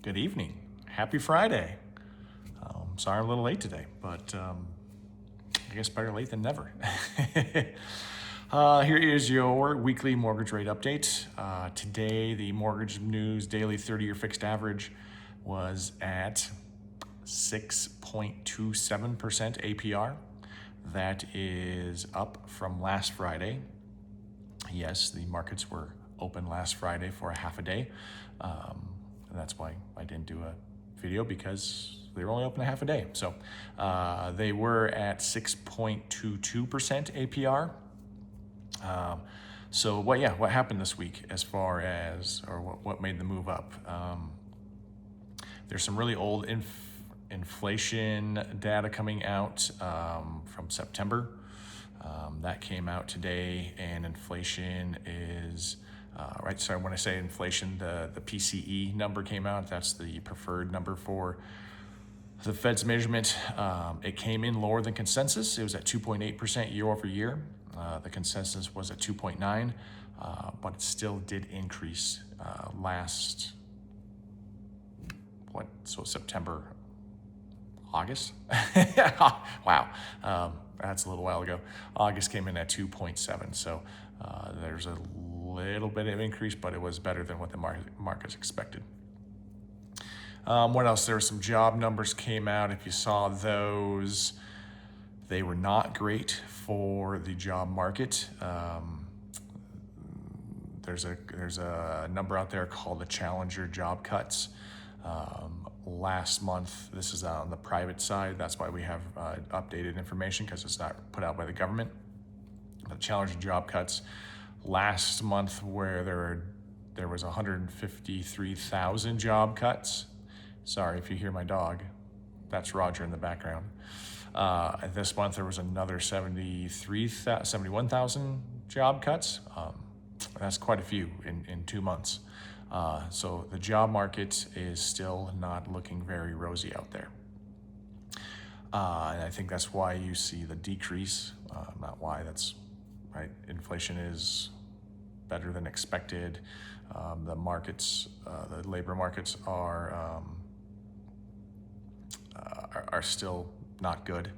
Good evening. Happy Friday. Sorry I'm a little late today, but I guess better late than never. Here is your weekly mortgage rate update. Today, the Mortgage News Daily 30-year fixed average was at 6.27% APR. That is up from last Friday. Yes, the markets were open last Friday for a half a day. And that's why I didn't do a video, because they were only open a half a day. So they were at 6.22% APR. So what happened this week as far as, or what made the move up? There's some really old inflation data coming out from September. That came out today, and inflation is, right, so when I say inflation, the PCE number came out. That's the preferred number for the Fed's measurement. It came in lower than consensus. It was at 2.8% year over year. The consensus was at 2.9, but it still did increase last, September, August? Wow, that's a little while ago. August came in at 2.7, so there's a little bit of increase, but it was better than what the markets expected. What else? There were some job numbers came out. If you saw those, they were not great for the job market. There's a number out there called the Challenger job cuts. Last month, this is on the private side. That's why we have updated information, because it's not put out by the government. The Challenger job cuts last month, where there was 153,000 job cuts. Sorry if you hear my dog. That's Roger in the background. This month, there was another 71,000 job cuts. That's quite a few in 2 months. So the job market is still not looking very rosy out there. And I think that's why you see the decrease. Not why, that's right. Inflation is better than expected. The markets, the labor markets are still not good.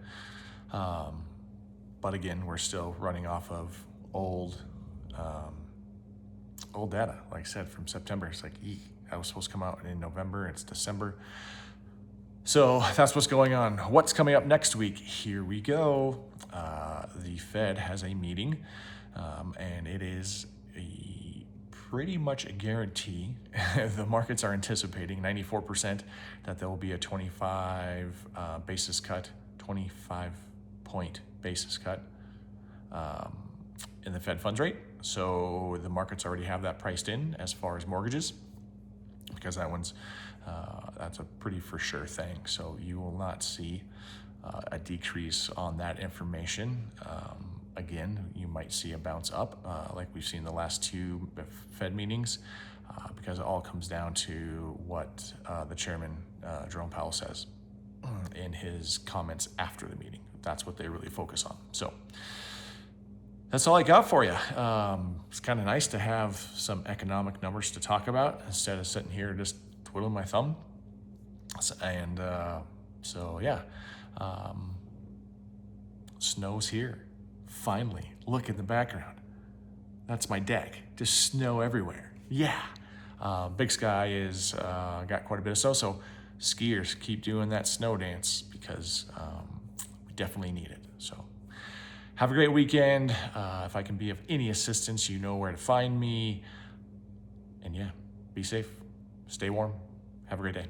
But again, we're still running off of old data. Like I said, from September. It's like, that was supposed to come out in November. It's December. So that's what's going on. What's coming up next week? Here we go. The Fed has a meeting, and it is pretty much a guarantee. The markets are anticipating 94% that there will be a 25 point basis cut in the Fed funds rate. So the markets already have that priced in as far as mortgages, because that's a pretty for sure thing. So you will not see a decrease on that information. Again, you might see a bounce up like we've seen the last 2 Fed meetings, because it all comes down to what the chairman, Jerome Powell, says in his comments after the meeting. That's what they really focus on. So that's all I got for you. It's kind of nice to have some economic numbers to talk about instead of sitting here just twiddling my thumb. And snow's here. Finally, look in the background. That's my deck. Just snow everywhere. Yeah. Big Sky is got quite a bit of snow, so skiers keep doing that snow dance, because we definitely need it. So have a great weekend. If I can be of any assistance, you know where to find me. And be safe, stay warm, have a great day.